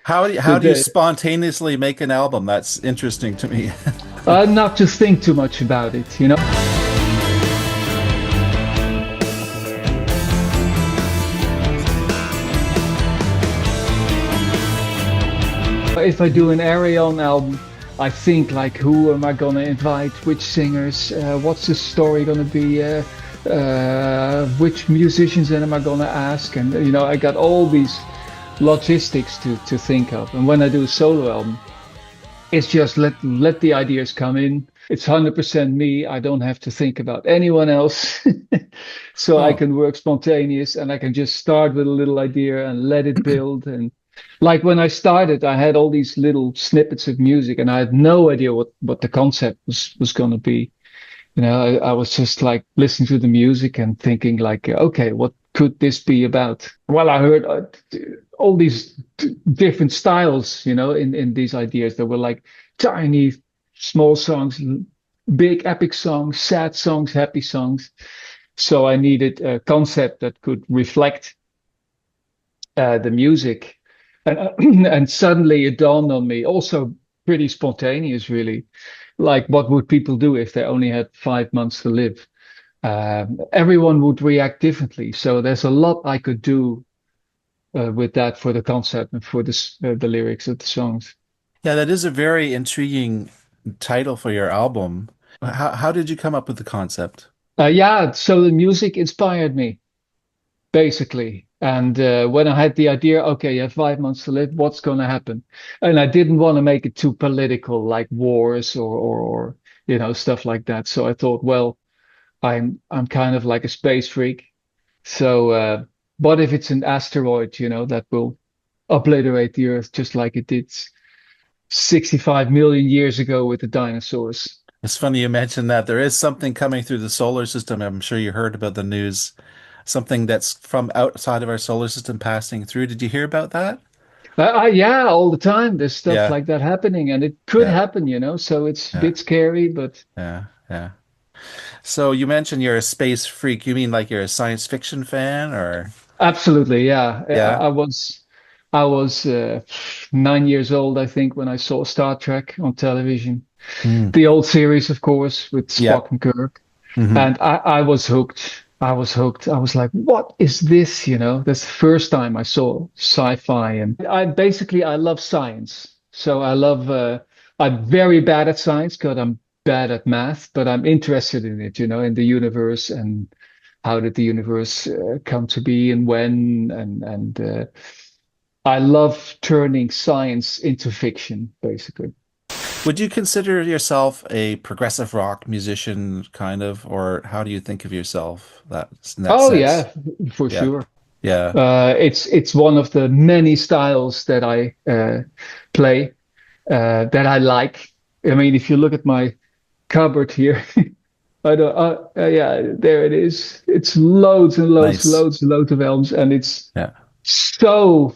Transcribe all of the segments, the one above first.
How do you spontaneously make an album? That's interesting to me. Not to think too much about it, you know. If I do an Ayreon album, I think like, who am I gonna invite? Which singers? What's the story gonna be? Which musicians am I gonna ask? And you know, I got all these logistics to think of. And when I do a solo album, it's just let the ideas come in. It's 100% me. I don't have to think about anyone else. So I Oh, can work spontaneous and I can just start with a little idea and let it build. And like when I started, I had all these little snippets of music and I had no idea what the concept was going to be. You know, I was just like listening to the music and thinking like, okay, what could this be about? Well, I heard all these different styles, you know, in these ideas that were like tiny, small songs, big epic songs, sad songs, happy songs. So I needed a concept that could reflect the music, and and suddenly it dawned on me. Also, pretty spontaneous, really. Like, what would people do if they only had 5 months to live? Everyone would react differently. So there's a lot I could do with that for the concept and for the lyrics of the songs. yeah, that is a very intriguing title for your album. How did you come up with the concept? Yeah, so the music inspired me basically. And when I had the idea, okay, you have 5 months to live, what's going to happen? And I didn't want to make it too political, like wars or you know stuff like that. So I thought, well, I'm kind of like a space freak. So what if it's an asteroid, you know, that will obliterate the Earth just like it did 65 million years ago with the dinosaurs? It's funny you mentioned that. There is something coming through the solar system. I'm sure you heard about the news. Something that's from outside of our solar system passing through. Did you hear about that? Yeah, all the time. There's stuff Yeah, like that happening, and it could yeah, happen, you know. So it's a yeah, bit scary, but yeah, yeah. So you mentioned you're a space freak. You mean like you're a science fiction fan or? absolutely, yeah. Yeah. I was 9 years old, I think, when I saw Star Trek on television. Mm. The old series, of course, with Yeah. Spock and Kirk, Hmm. and I was hooked. I was hooked. I was like, "What is this?" You know, that's the first time I saw sci-fi, and I love science. So I love. I'm very bad at science because I'm bad at math, but I'm interested in it. You know, in the universe and how did the universe come to be and when and I love turning science into fiction, basically. Would you consider yourself a progressive rock musician, kind of, or how do you think of yourself that in that Oh sense? yeah, for Yeah. sure. Yeah. It's one of the many styles that I play that I like. I mean, if you look at my cupboard here, I don't. Yeah, there it is. It's loads and loads, Nice. loads and loads of albums, and it's Yeah. so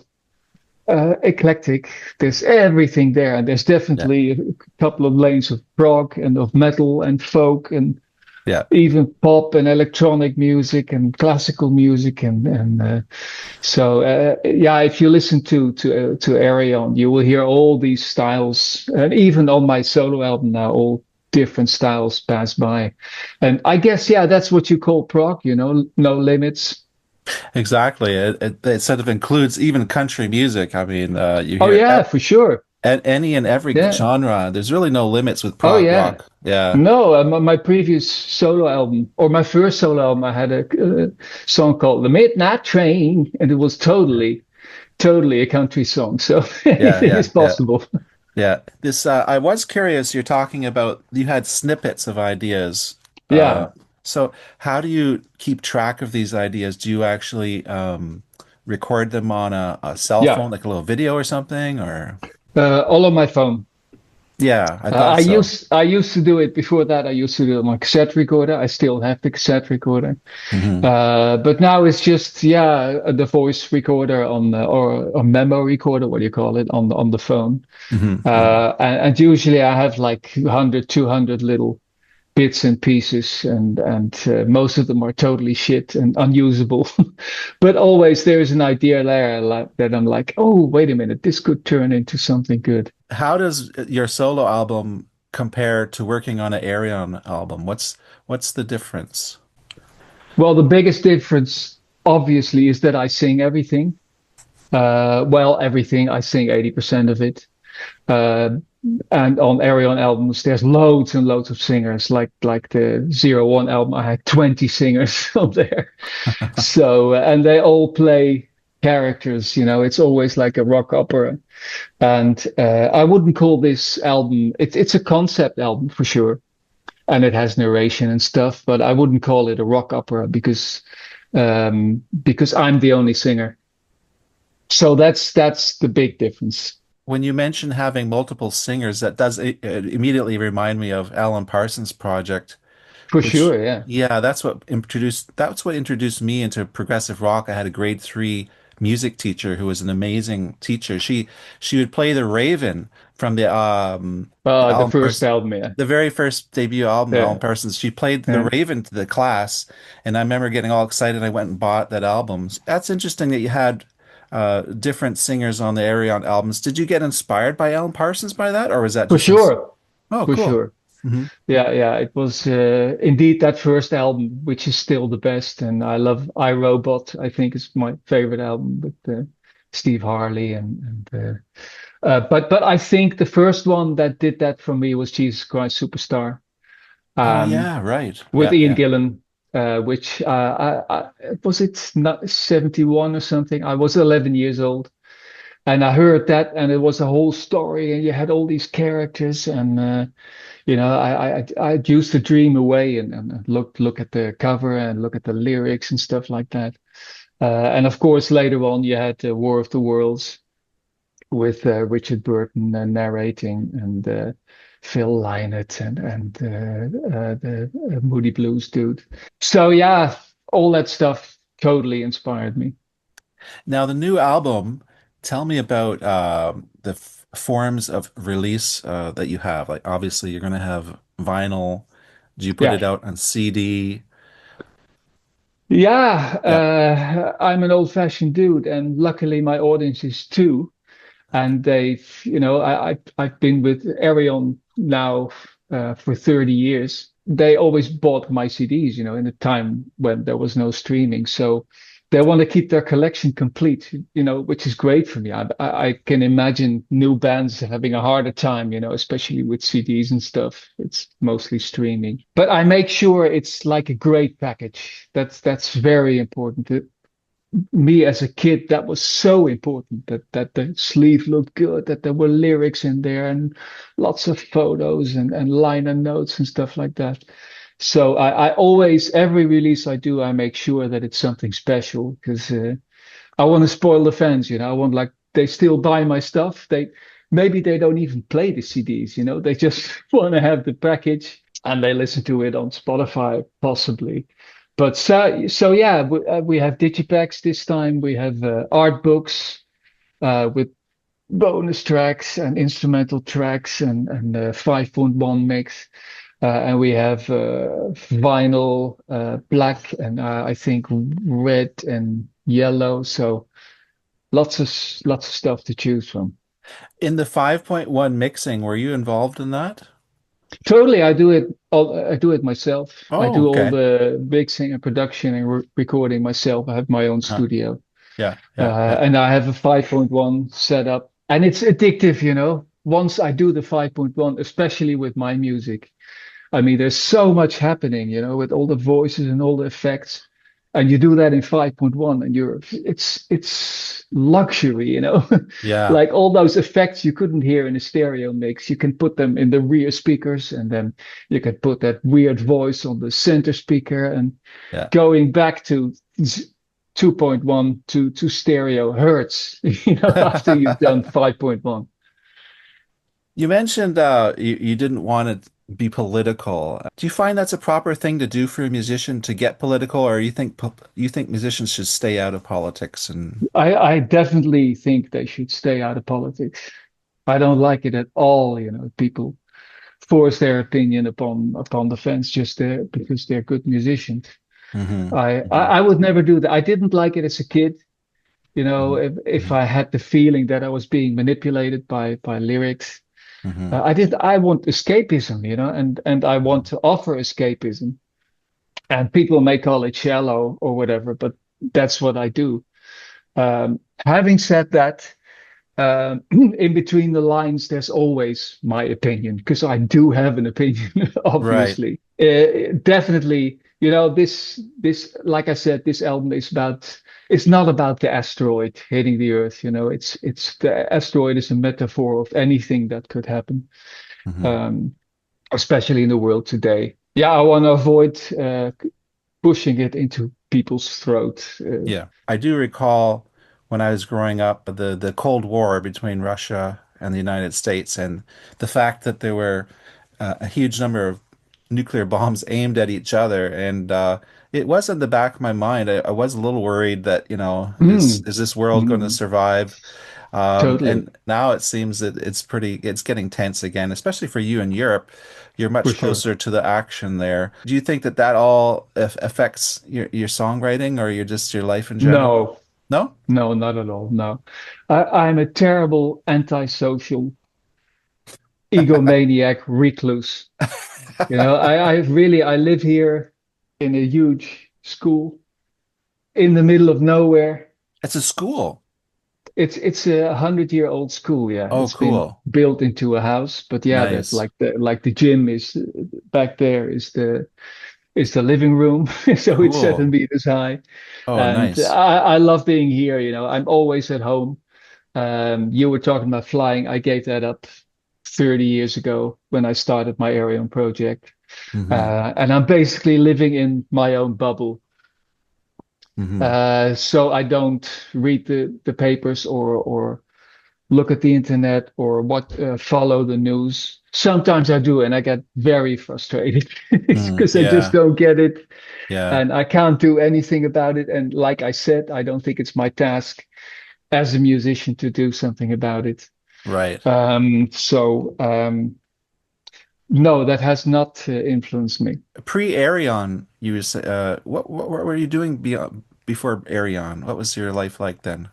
eclectic. There's everything there, and there's Yeah. definitely a couple of lanes of prog and of metal and folk and Yeah. even pop and electronic music and classical music and so yeah, if you listen to Ayreon, you will hear all these styles, and even on my solo album now, all different styles pass by. And I guess yeah, that's what you call prog, you know, no limits. Exactly. It sort of includes even country music. I mean, you Oh hear yeah, for sure. any and every Yeah. genre. There's really no limits with Oh prog yeah. rock. Yeah. No, my previous solo album, or my first solo album, I had a song called "The Midnight Train," and it was totally a country song. So Yeah. it Yeah. is Yeah. possible. Yeah. This, I was curious, you're talking about you had snippets of ideas. Uh, Yeah, so how do you keep track of these ideas? Do you actually record them on a cell yeah. phone, like a little video or something? Or All on my phone. yeah, I Uh, thought I so. used I used to do it before that. I used to do it on my cassette recorder. I still have the cassette recorder, Hmm. but now it's just yeah the voice recorder on or a memo recorder. What do you call it on the phone? Hmm. Hmm. And usually I have like 100, 200 little bits and pieces, and most of them are totally shit and unusable. But always there is an idea there that I'm like, oh, wait a minute, this could turn into something good. How does your solo album compare to working on an Ayreon album? What's the difference? Well, the biggest difference, obviously, is that I sing everything. Well, everything. I sing 80% of it. Uh, and on Ayreon albums, there's loads and loads of singers. Like the Zero One album, I had 20 singers on there. So, and they all play characters. It's always like a rock opera. And I wouldn't call this album. It's a concept album for sure, and it has narration and stuff. But I wouldn't call it a rock opera because I'm the only singer. So that's the big difference. When you mention having multiple singers, that does immediately remind me of Alan Parsons' project, For which, sure, yeah. yeah, that's what introduced me into progressive rock. I had a grade three music teacher who was an amazing teacher. She would play the Raven from the The Alan first Parsons, album, yeah. the very first debut album, Alan Yeah. Parsons. She played the Yeah. Raven to the class, and I remember getting all excited. I went and bought that album. That's interesting that you had different singers on the Ayreon albums. Did you get inspired by Alan Parsons by that, or was that For just sure. oh, For cool. sure. Hmm. Yeah, yeah. It was indeed that first album, which is still the best. And I love iRobot, I think is my favorite album with Steve Harley but I think the first one that did that for me was Jesus Christ Superstar. Oh Um, yeah, right. with Yeah, Ian yeah. Gillan, which was it not 71 or something? I was 11 years old, and I heard that, and it was a whole story, and you had all these characters, and I used to dream away and look at the cover and look at the lyrics and stuff like that. And of course, later on, you had War of the Worlds with Richard Burton narrating and Phil Lynott and the Moody Blues dude. So yeah, all that stuff totally inspired me. Now the new album, tell me about the f forms of release that you have. Like obviously you're going to have vinyl. Do you put Yeah, it out on CD? yeah. Yeah. I'm an old-fashioned dude, and luckily my audience is too. And I've been with Arion now for 30 years. They always bought my CDs, in a time when there was no streaming. So they want to keep their collection complete, which is great for me. I can imagine new bands having a harder time, especially with CDs and stuff. It's mostly streaming, but I make sure it's like a great package. That's very important. Me as a kid, that was so important that the sleeve looked good, that there were lyrics in there and lots of photos and liner notes and stuff like that. So I always, every release I do, I make sure that it's something special because I want to spoil the fans, I want like they still buy my stuff. Maybe they don't even play the CDs, they just want to have the package and they listen to it on Spotify, possibly. But so yeah, we have digipacks this time. We have art books with bonus tracks and instrumental tracks and 5.1 mix. And we have vinyl, black and I think red and yellow. So lots of stuff to choose from. In the 5.1 mixing, were you involved in that? Totally, I do it myself. I Oh, do all okay. the mixing and production and recording myself. I have my own Uh-huh. studio. Yeah, yeah, yeah. And I have a 5.1 setup, and it's addictive, Once I do the 5.1, especially with my music, I mean, there's so much happening, with all the voices and all the effects. And you do that in 5.1 and it's luxury, Yeah, like all those effects you couldn't hear in a stereo mix. You can put them in the rear speakers and then you can put that weird voice on the center speaker and yeah. going back to 2.1 to stereo hurts, after you've done 5.1. You mentioned you didn't want to be political. Do you find that's a proper thing to do for a musician to get political, or you think musicians should stay out of politics and I definitely think they should stay out of politics. I don't like it at all, people force their opinion upon the fans because they're good musicians. Hmm. I would never do that. I didn't like it as a kid. You know, Hmm. if Hmm. I had the feeling that I was being manipulated by lyrics, Hmm. I want escapism, you know, and I want to offer escapism. And people may call it shallow or whatever, but that's what I do. Having said that, in between the lines, there's always my opinion because I do have an opinion, Right. obviously. Definitely, you know, like I said, this album is about, it's not about the asteroid hitting the Earth, you know, it's the asteroid is a metaphor of anything that could happen, Hmm. um, especially in the world today. Yeah, I want to avoid pushing it into people's throat. Yeah, I do recall when I was growing up the Cold War between Russia and the United States, and the fact that there were a huge number of nuclear bombs aimed at each other, and it was in the back of my mind. I was a little worried that, Mm, is this world going to mm, survive? totally, And now it seems that it's getting tense again, especially for you in Europe. You're for much sure. closer to the action there. Do you think that that all affects your songwriting or your life in general? No, No? no, not at all. No, I'm a terrible antisocial egomaniac recluse. You know, I really, I live here in a huge school in the middle of nowhere. It's a school. It's a 100-year-old school. Yeah, Oh, it's been cool. built into a house. But yeah, that Nice. like the gym is back there is the living room. So it's Cool. 7 meters high. Oh, And nice. I love being here. You know, I'm always at home. You were talking about flying. I gave that up 30 years ago when I started my Ayreon project. Hmm. And I'm basically living in my own bubble. Hmm. So I don't read the papers or look at the internet or what follow the news. Sometimes I do, and I get very frustrated Mm, because I just yeah. don't get it Yeah. and I can't do anything about it. And like I said, I don't think it's my task as a musician to do something about it. Right. No, that has not influenced me. Pre-Ayreon, what were you doing before Ayreon? What was your life like then?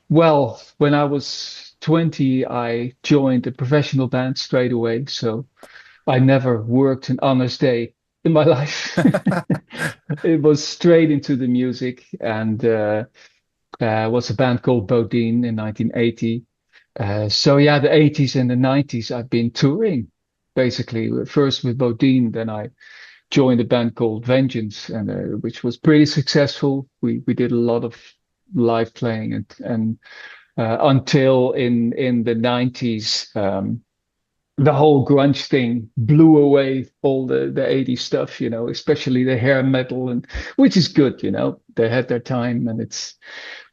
Well, when I was 20, I joined a professional band straight away. So I never worked an honest day in my life. It was straight into the music and was a band called Bodine in 1980. So yeah, the 80s and the 90s, I've been touring basically. First with Bodine, then I joined a band called Vengeance, and which was pretty successful. We did a lot of live playing and until in the 90s, the whole grunge thing blew away all the 80s stuff, you know, especially the hair metal and which is good, you know. They had their time and it's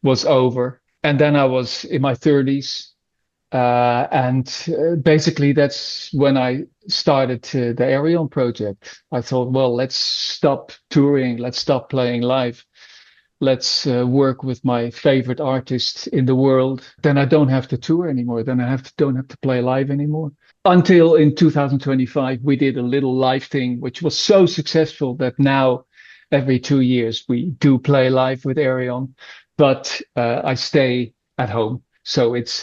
was over. And then I was in my 30s. And basically, that's when I started the Ayreon project. I thought, well, let's stop touring, let's stop playing live, let's work with my favorite artists in the world. Then I don't have to tour anymore. Then don't have to play live anymore. Until in 2025, we did a little live thing, which was so successful that now every 2 years we do play live with Ayreon, but I stay at home. So it's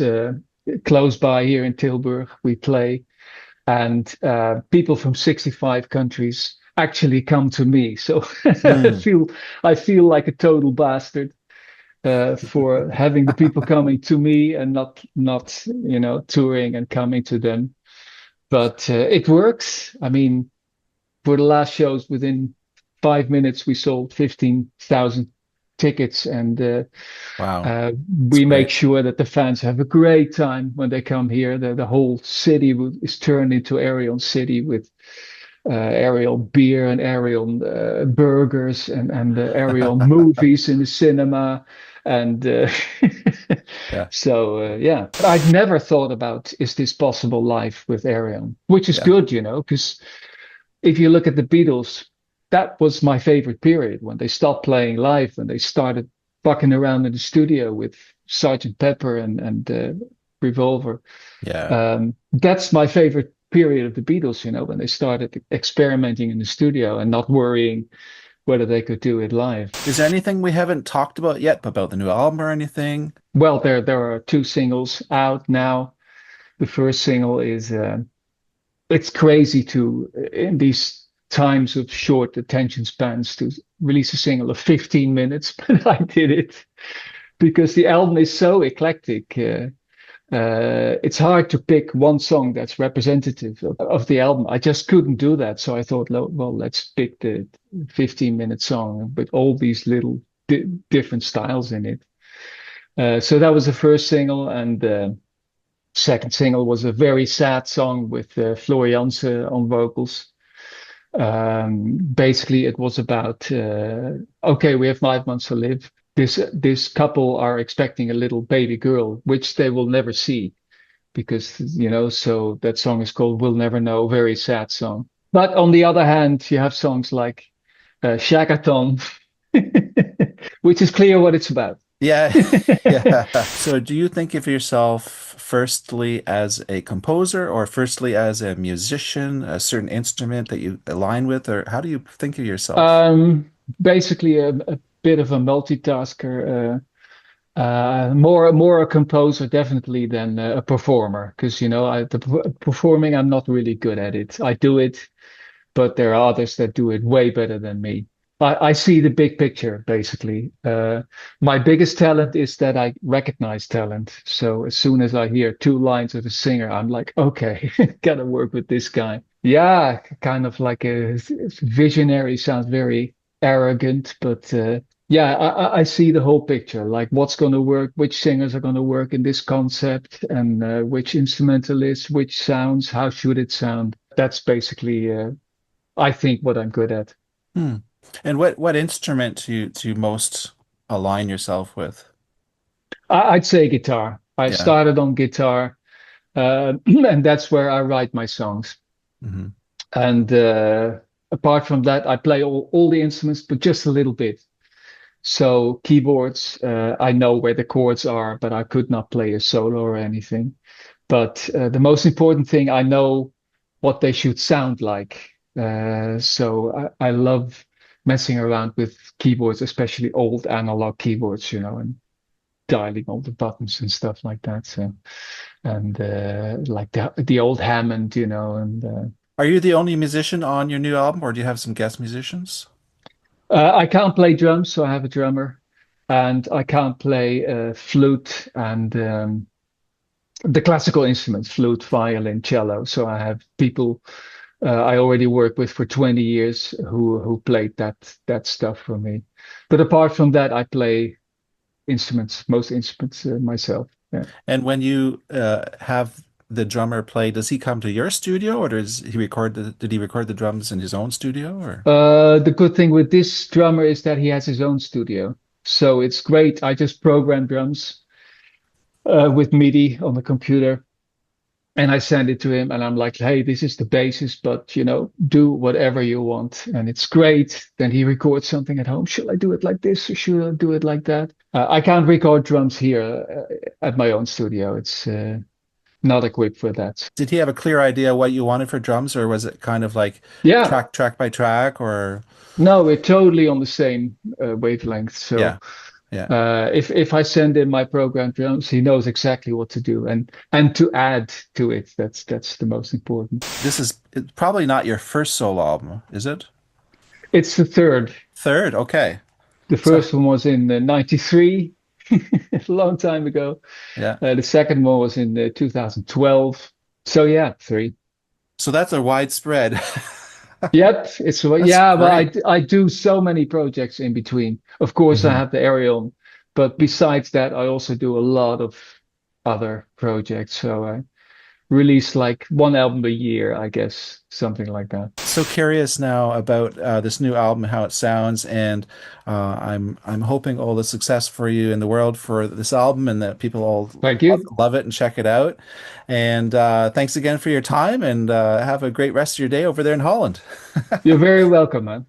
close by here in Tilburg. We play, and people from 65 countries actually come to me. So Hmm. I feel like a total bastard for having the people coming to me and not you know touring and coming to them. But it works. I mean, for the last shows, within 5 minutes, we sold 15,000 tickets, and Wow. uh, That's we make great. sure that the fans have a great time when they come here. The whole city is turned into Ayreon City with Ayreon beer and Ayreon burgers and Ayreon movies in the cinema. And Yeah. so, yeah, but I've never thought about is this possible live with Ayreon, which is Yeah. good, you know, because if you look at the Beatles, that was my favorite period when they stopped playing live and they started fucking around in the studio with Sergeant Pepper and Revolver. Yeah. That's my favorite period of the Beatles, when they started experimenting in the studio and not worrying whether they could do it live. Is there anything we haven't talked about yet about the new album or anything? Well, there are two singles out now. The first single is it's crazy to in these times of short attention spans to release a single of 15 minutes, but I did it because the album is so eclectic. It's hard to pick one song that's representative of the album. I just couldn't do that. So I thought, well, let's pick the 15-minute song with all these little different styles in it. So that was the first single. And the second single was a very sad song with Floor Jansen on vocals. Basically, it was about, okay, we have 5 months to live. This couple are expecting a little baby girl, which they will never see because, so that song is called We'll Never Know, very sad song. But on the other hand, you have songs like Shagaton, which is clear what it's about. Yeah, yeah. So do you think of yourself firstly as a composer or firstly as a musician, a certain instrument that you align with, or how do you think of yourself? Basically a bit of a multitasker, more a composer definitely than a performer, because performing I'm not really good at it. I do it, but there are others that do it way better than me. I see the big picture, basically. My biggest talent is that I recognize talent. So as soon as I hear two lines of a singer, I'm like, okay, gotta work with this guy. Yeah, kind of like a visionary, sounds very arrogant, but yeah, I see the whole picture, like what's going to work, which singers are going to work in this concept, and which instrumentalists, which sounds, how should it sound? That's basically, I think, what I'm good at. Hmm. And what instrument do you most align yourself with? I'd say guitar. I Yeah. started on guitar, and that's where I write my songs. Hmm. And apart from that, I play all the instruments, but just a little bit. So keyboards, I know where the chords are, but I could not play a solo or anything. But the most important thing, I know what they should sound like. So I love messing around with keyboards, especially old analog keyboards, and dialing all the buttons and stuff like that. So, and like the old Hammond, and Are you the only musician on your new album, or do you have some guest musicians? I can't play drums, so I have a drummer, and I can't play flute and the classical instruments, flute, violin, cello. So I have people I already worked with for 20 years who played that stuff for me. But apart from that, I play instruments, most instruments myself. Yeah. And when you have the drummer play, does he come to your studio, or did he record the drums in his own studio, or? The good thing with this drummer is that he has his own studio. So it's great. I just program drums with MIDI on the computer and I send it to him and I'm like, hey, this is the basis, but do whatever you want. And it's great. Then he records something at home. Should I do it like this or should I do it like that? I can't record drums here at my own studio. It's not equipped for that. Did he have a clear idea what you wanted for drums, or was it kind of like Yeah, track by track, or? no, we're totally on the same wavelength. So Yeah, yeah. if I send him my program drums, he knows exactly what to do and to add to it. That's the most important. It's probably not your first solo album, is it? It's the third. Third, okay. The So, first one was in '93, a long time ago. yeah. The second one was in 2012. So yeah, three. So that's a widespread. Yep, it's That's yeah, but great. I do so many projects in between. Of course, I Hmm. have the Ayreon, but besides that, I also do a lot of other projects. So I release like one album a year, I guess, something like that. So curious now about this new album, how it sounds, and I'm hoping all the success for you in the world for this album, and that people all Thank you. love it and check it out. And thanks again for your time, and have a great rest of your day over there in Holland. You're very welcome, man.